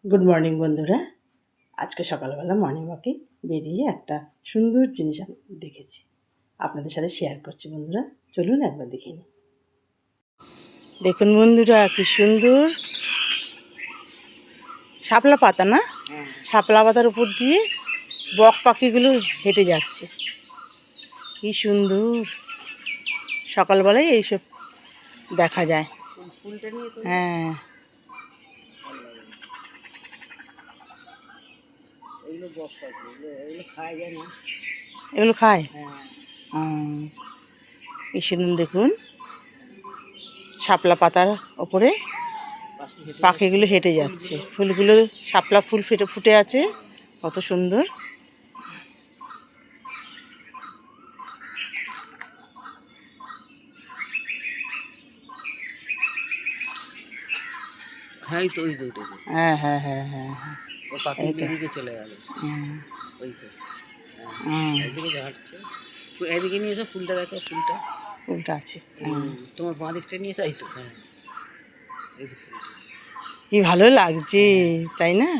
Good morning বন্ধুরা। আজকে সকালবেলা মর্নিং ওয়াকে বেরিয়ে একটা সুন্দর জিনিস আমি দেখেছি, আপনাদের সাথে শেয়ার করছি। বন্ধুরা চলুন একবার দেখে নিই। দেখুন বন্ধুরা, কি সুন্দর শাপলা পাতা, না শাপলা পাতার উপর দিয়ে বক পাখিগুলো হেঁটে যাচ্ছে। কি সুন্দর, সকালবেলায় এইসব দেখা যায়। হ্যাঁ, এগুলো খায়। এই সুন্দর দেখুন, শাপলা পাতার ওপরে পাখিগুলো হেঁটে যাচ্ছে। ফুলগুলো শাপলা ফুল ফুটে আছে, কত সুন্দর। হ্যাঁ তো ওই তো হ্যাঁ হ্যাঁ হ্যাঁ হ্যাঁ হ্যাঁ, ও পাখি এদিকে চলে গেল। ওই তো এদিকে হাঁটছে, এদিকে নিয়ে এসো ফুলটা, দেখো ফুলটা ফুলটা আছে। তোমার বাঁ দিকটা নিয়ে এসো। এই তো হ্যাঁ, কি ভালো লাগছে, তাই না?